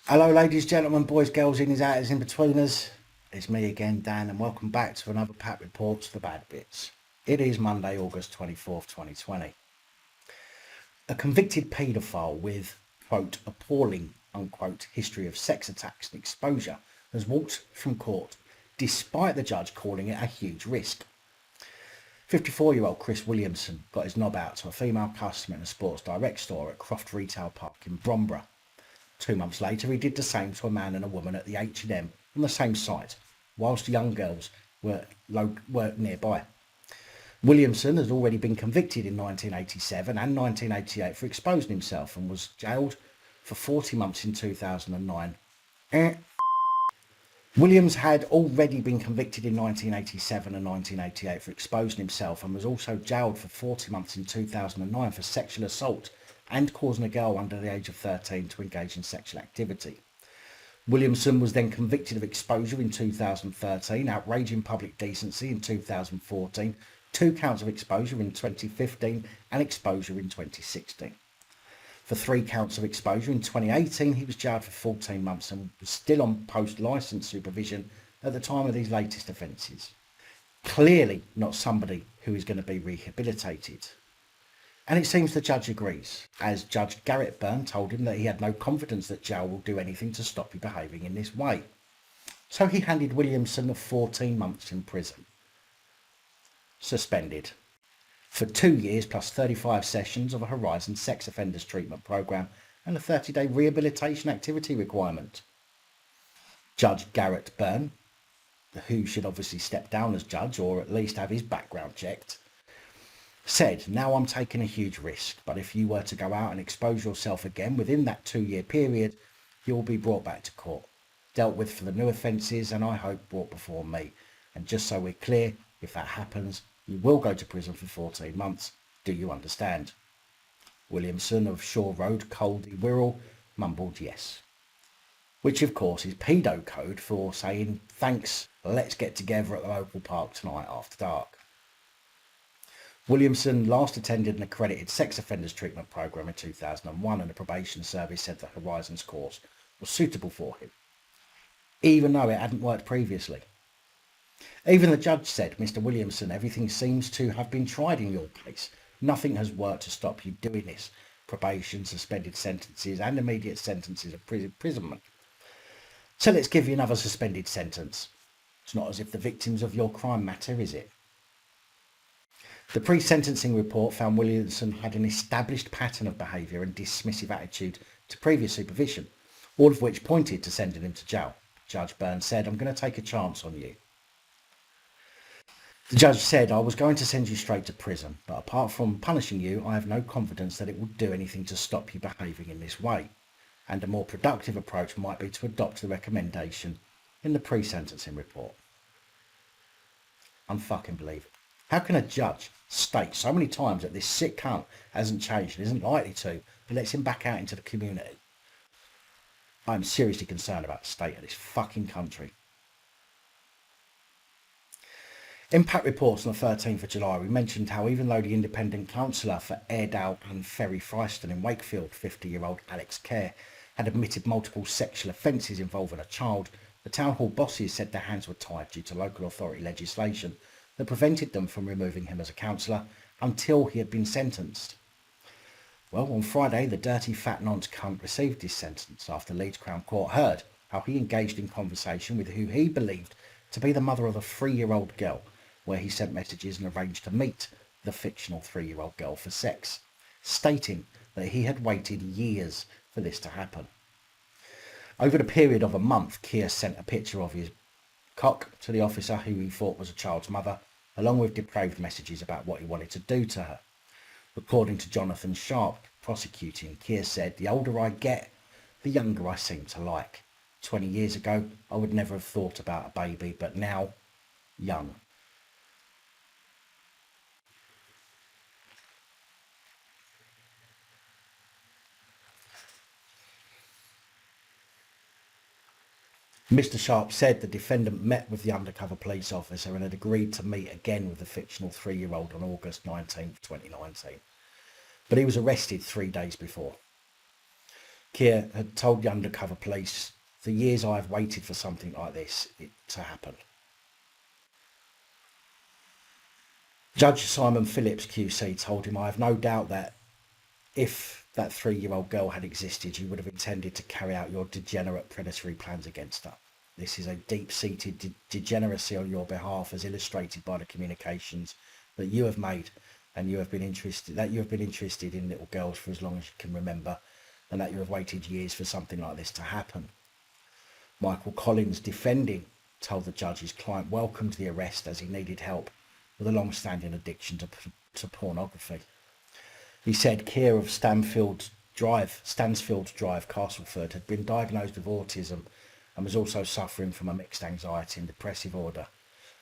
Hello ladies, gentlemen, boys, girls, innies, outers, in-betweeners. It's me again, Dan, and welcome back to another PAP Reports, the bad bits. It is Monday, August 24th, 2020. A convicted paedophile with, quote, appalling, unquote, history of sex attacks and exposure has walked from court despite the judge calling it a huge risk. 54-year-old Chris Williamson got his knob out to a female customer in a Sports Direct store at Croft Retail Park in Bromborough. 2 months later, he did the same to a man and a woman at the H&M on the same site, whilst young girls were nearby. Williamson has already been convicted in 1987 and 1988 for exposing himself and was jailed for 40 months in 2009. Williams had already been convicted in 1987 and 1988 for exposing himself and was also jailed for 40 months in 2009 for sexual assault and causing a girl under the age of 13 to engage in sexual activity. Williamson was then convicted of exposure in 2013, outraging public decency in 2014, 2 counts of exposure in 2015 and exposure in 2016. For 3 counts of exposure in 2018, he was jailed for 14 months and was still on post-licence supervision at the time of these latest offences. Clearly not somebody who is going to be rehabilitated. And it seems the judge agrees, as Judge Garrett Byrne told him that he had no confidence that jail will do anything to stop you behaving in this way. So he handed Williamson 14 months in prison. Suspended for 2 years plus 35 sessions of a Horizon sex offenders treatment programme and a 30-day rehabilitation activity requirement. Judge Garrett Byrne, who should obviously step down as judge or at least have his background checked, said, "Now I'm taking a huge risk, but if you were to go out and expose yourself again within that 2-year period, you will be brought back to court, dealt with for the new offences and I hope brought before me. And just so we're clear, if that happens, you will go to prison for 14 months. Do you understand?" Williamson of Shore Road, Coldy, Wirral, mumbled yes. Which of course is pedo code for saying, "Thanks, let's get together at the local park tonight after dark." Williamson last attended an accredited sex offenders treatment programme in 2001 and the probation service said that Horizon's course was suitable for him, even though it hadn't worked previously. Even the judge said, "Mr. Williamson, everything seems to have been tried in your case. Nothing has worked to stop you doing this. Probation, suspended sentences and immediate sentences of imprisonment. So let's give you another suspended sentence. It's not as if the victims of your crime matter, is it?" The pre-sentencing report found Williamson had an established pattern of behaviour and dismissive attitude to previous supervision, all of which pointed to sending him to jail. Judge Byrne said, "I'm going to take a chance on you." The judge said, "I was going to send you straight to prison, but apart from punishing you, I have no confidence that it will do anything to stop you behaving in this way, and a more productive approach might be to adopt the recommendation in the pre-sentencing report." Unfucking believable. How can a judge state so many times that this sick cunt hasn't changed and isn't likely to, but lets him back out into the community? I am seriously concerned about the state of this fucking country. In PAP Reports on the 13th of July, we mentioned how even though the independent councillor for Airedale and Ferry Fryston in Wakefield, 50-year-old Alex Kerr, had admitted multiple sexual offences involving a child, the town hall bosses said their hands were tied due to local authority legislation that prevented them from removing him as a councillor until he had been sentenced. Well, on Friday, the dirty fat nonce cunt received his sentence after Leeds Crown Court heard how he engaged in conversation with who he believed to be the mother of a 3-year-old girl, where he sent messages and arranged to meet the fictional 3-year-old girl for sex, stating that he had waited years for this to happen. Over the period of a month, Keir sent a picture of his cock to the officer who he thought was a child's mother, along with depraved messages about what he wanted to do to her. According to Jonathan Sharp, prosecuting, Keir said, "The older I get, the younger I seem to like. 20 years ago, I would never have thought about a baby, but now, young." Mr. Sharp said the defendant met with the undercover police officer and had agreed to meet again with the fictional 3-year-old on August 19, 2019. But he was arrested 3 days before. Keir had told the undercover police, "For years I have waited for something like this to happen." Judge Simon Phillips QC told him, "I have no doubt that if that 3-year-old girl had existed, you would have intended to carry out your degenerate predatory plans against her. This is a deep-seated degeneracy on your behalf, as illustrated by the communications that you have made, and you have been interested in little girls for as long as you can remember, and that you have waited years for something like this to happen." Michael Collins, defending, told the judge his client welcomed the arrest as he needed help with a long-standing addiction to pornography. He said Keir of Stansfield Drive, Castleford, had been diagnosed with autism and was also suffering from a mixed anxiety and depressive order.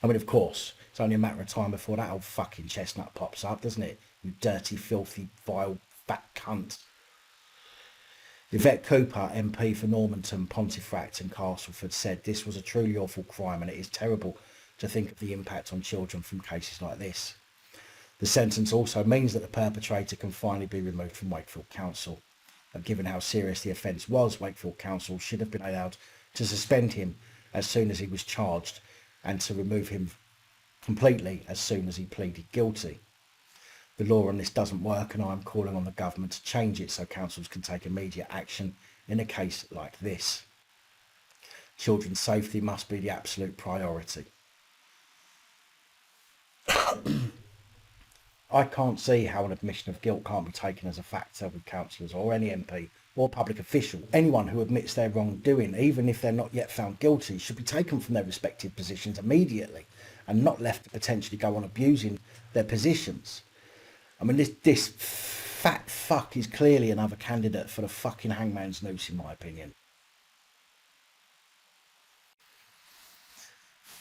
I mean, of course, it's only a matter of time before that old fucking chestnut pops up, doesn't it? You dirty, filthy, vile, fat cunt. Yvette Cooper, MP for Normanton, Pontefract and Castleford, said this was a truly awful crime and it is terrible to think of the impact on children from cases like this. The sentence also means that the perpetrator can finally be removed from Wakefield Council. And given how serious the offence was, Wakefield Council should have been allowed to suspend him as soon as he was charged and to remove him completely as soon as he pleaded guilty. The law on this doesn't work, and I'm calling on the government to change it so councils can take immediate action in a case like this. Children's safety must be the absolute priority. I can't see how an admission of guilt can't be taken as a factor with councillors or any MP or public official. Anyone who admits their wrongdoing, even if they're not yet found guilty, should be taken from their respective positions immediately and not left to potentially go on abusing their positions. I mean, this fat fuck is clearly another candidate for the fucking hangman's noose, in my opinion.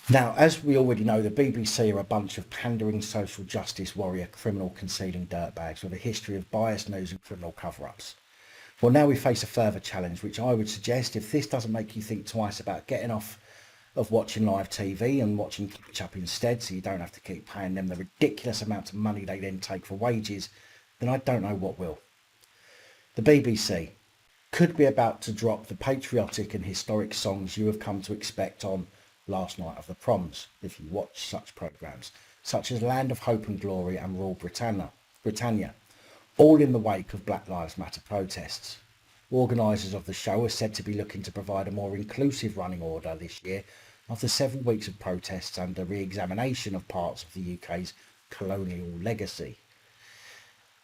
Now, as we already know, the BBC are a bunch of pandering social justice warrior criminal concealing dirtbags with a history of biased news and criminal cover-ups. Well, now we face a further challenge, which I would suggest, if this doesn't make you think twice about getting off of watching live TV and watching catch up instead, so you don't have to keep paying them the ridiculous amount of money they then take for wages, then I don't know what will. The BBC could be about to drop the patriotic and historic songs you have come to expect on Last Night of the Proms, if you watch such programmes, such as Land of Hope and Glory and Rule Britannia, all in the wake of Black Lives Matter protests. Organisers of the show are said to be looking to provide a more inclusive running order this year after several weeks of protests and a re-examination of parts of the UK's colonial legacy.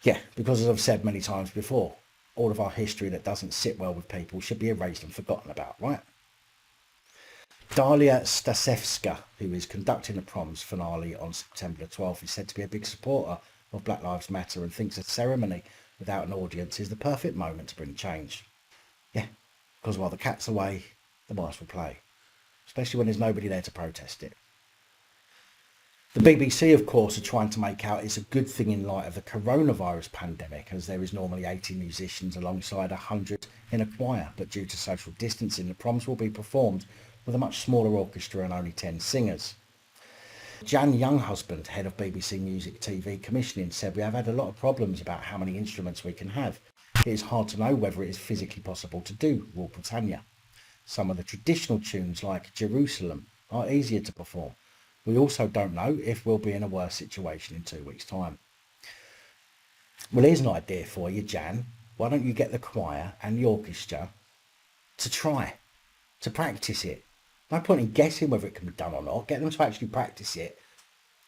Yeah, because as I've said many times before, all of our history that doesn't sit well with people should be erased and forgotten about, right? Dalia Stasevska, who is conducting the Proms finale on September the 12th, is said to be a big supporter of Black Lives Matter and thinks a ceremony without an audience is the perfect moment to bring change. Yeah, because while the cat's away, the mice will play, especially when there's nobody there to protest it. The BBC, of course, are trying to make out it's a good thing in light of the coronavirus pandemic, as there is normally 80 musicians alongside 100 in a choir, but due to social distancing, the Proms will be performed with a much smaller orchestra and only 10 singers. Jan Younghusband, head of BBC Music TV Commissioning, said, "We have had a lot of problems about how many instruments we can have. It is hard to know whether it is physically possible to do Rule Britannia. Some of the traditional tunes, like Jerusalem, are easier to perform. We also don't know if we'll be in a worse situation in 2 weeks' time." Well, here's an idea for you, Jan. Why don't you get the choir and the orchestra to practice it? No point in guessing whether it can be done or not. Get them to actually practice it,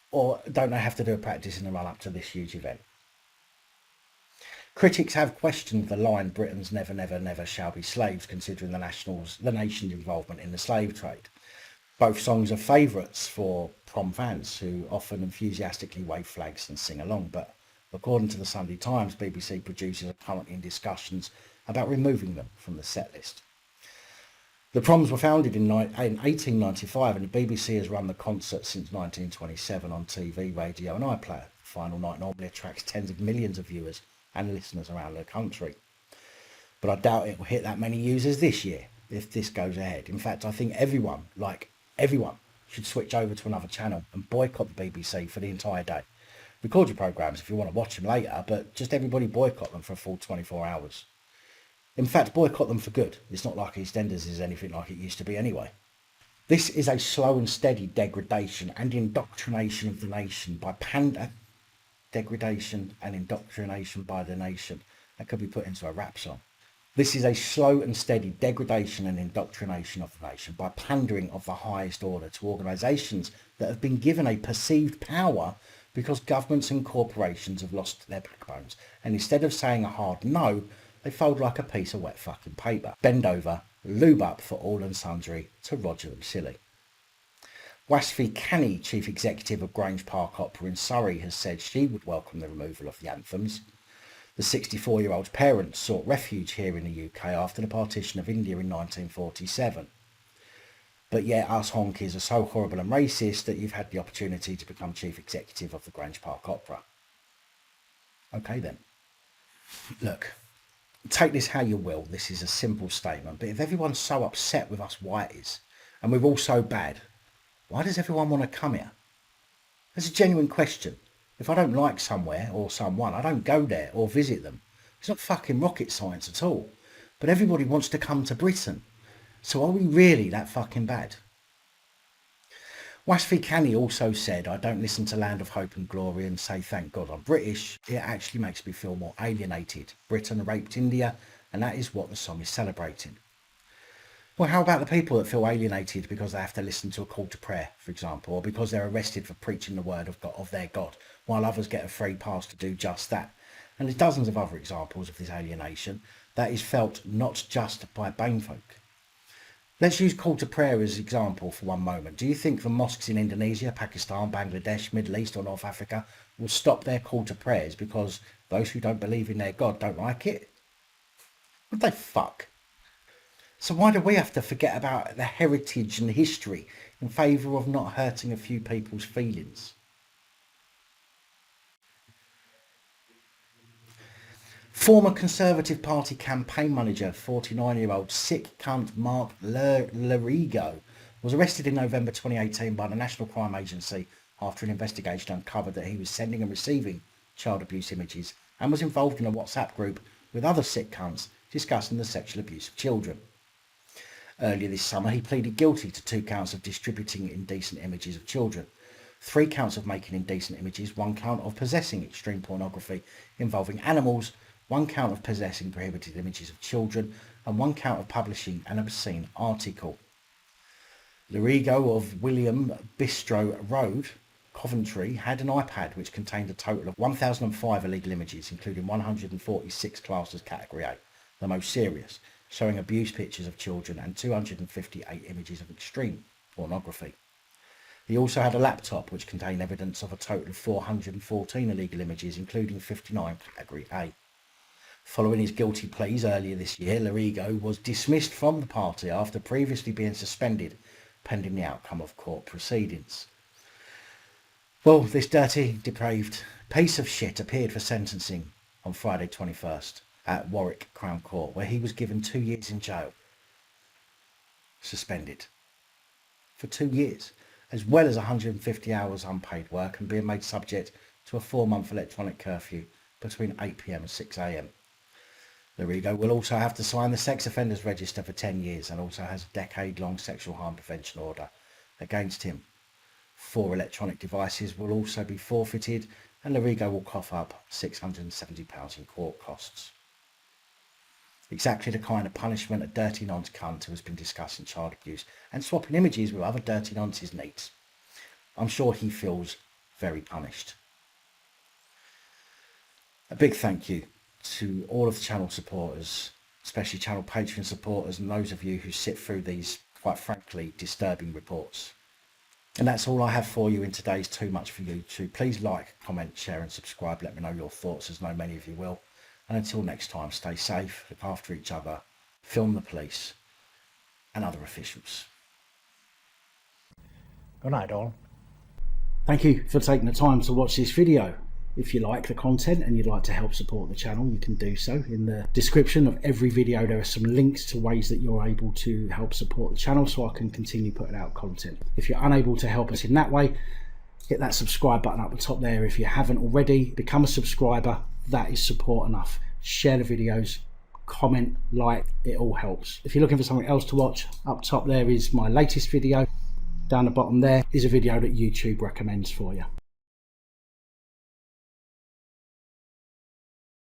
or don't they have to do a practice in the run up to this huge event? Critics have questioned the line "Britons never, never, never shall be slaves," considering the nation's involvement in the slave trade. Both songs are favourites for prom fans who often enthusiastically wave flags and sing along, but according to the Sunday Times, BBC producers are currently in discussions about removing them from the set list. The Proms were founded in 1895, and the BBC has run the concert since 1927 on TV, radio and iPlayer. The final night normally attracts tens of millions of viewers and listeners around the country. But I doubt it will hit that many users this year if this goes ahead. In fact, I think everyone, should switch over to another channel and boycott the BBC for the entire day. Record your programmes if you want to watch them later, but just everybody boycott them for a full 24 hours. In fact, boycott them for good. It's not like EastEnders is anything like it used to be anyway. This is a slow and steady degradation and indoctrination of the nation by degradation and indoctrination by the nation. That could be put into a rap song. This is a slow and steady degradation and indoctrination of the nation by pandering of the highest order to organisations that have been given a perceived power because governments and corporations have lost their backbones, and instead of saying a hard no, they fold like a piece of wet fucking paper, bend over, lube up for all and sundry to Roger and Silly. Wasfi Canny, chief executive of Grange Park Opera in Surrey, has said she would welcome the removal of the anthems. The 64-year-old's parents sought refuge here in the UK after the partition of India in 1947. But yet us honkies are so horrible and racist that you've had the opportunity to become chief executive of the Grange Park Opera. Okay then. Look, take this how you will, this is a simple statement, but if everyone's so upset with us whiteys, and we're all so bad, why does everyone want to come here? That's a genuine question. If I don't like somewhere or someone, I don't go there or visit them. It's not fucking rocket science at all. But everybody wants to come to Britain. So are we really that fucking bad? Wasfi Canny also said, I don't listen to Land of Hope and Glory and say thank God I'm British. It actually makes me feel more alienated. Britain raped India, and that is what the song is celebrating. Well, how about the people that feel alienated because they have to listen to a call to prayer, for example, or because they're arrested for preaching the word of God, of their God, while others get a free pass to do just that? And there's dozens of other examples of this alienation that is felt not just by BAME folk. Let's use call to prayer as an example for one moment. Do you think the mosques in Indonesia, Pakistan, Bangladesh, Middle East or North Africa will stop their call to prayers because those who don't believe in their God don't like it? What the fuck? So why do we have to forget about the heritage and history in favour of not hurting a few people's feelings? Former Conservative Party campaign manager, 49-year-old sick cunt Mark Larigo, was arrested in November 2018 by the National Crime Agency after an investigation uncovered that he was sending and receiving child abuse images and was involved in a WhatsApp group with other sick cunts discussing the sexual abuse of children. Earlier this summer, he pleaded guilty to 2 counts of distributing indecent images of children, 3 counts of making indecent images, 1 count of possessing extreme pornography involving animals, 1 count of possessing prohibited images of children, and 1 count of publishing an obscene article. Larigo of William Bistro Road, Coventry, had an iPad which contained a total of 1,005 illegal images, including 146 classed as Category A, the most serious, showing abuse pictures of children, and 258 images of extreme pornography. He also had a laptop which contained evidence of a total of 414 illegal images, including 59 Category A. Following his guilty pleas earlier this year, Larigo was dismissed from the party after previously being suspended, pending the outcome of court proceedings. Well, this dirty, depraved piece of shit appeared for sentencing on Friday 21st at Warwick Crown Court, where he was given 2 years in jail, suspended for 2 years, as well as 150 hours unpaid work and being made subject to a 4-month electronic curfew between 8 p.m. and 6 a.m. Larigo will also have to sign the sex offenders register for 10 years and also has a decade-long sexual harm prevention order against him. 4 electronic devices will also be forfeited, and Larigo will cough up £670 in court costs. Exactly the kind of punishment a dirty nonce cunt who has been discussing child abuse and swapping images with other dirty nonces needs. I'm sure he feels very punished. A big thank you to all of the channel supporters, especially channel Patreon supporters, and those of you who sit through these, quite frankly, disturbing reports. And that's all I have for you in today's Too Much for YouTube. Please like, comment, share and subscribe. Let me know your thoughts, as know many of you will. And until next time, stay safe, look after each other, film the police and other officials. Good night, all. Thank you for taking the time to watch this video. If you like the content and you'd like to help support the channel, you can do so. In the description of every video there are some links to ways that you're able to help support the channel so I can continue putting out content. If you're unable to help us in that way, hit that subscribe button up the top there. If you haven't already, become a subscriber. That is support enough. Share the videos, comment, like, it all helps. If you're looking for something else to watch, up top there is my latest video. Down the bottom there is a video that YouTube recommends for you.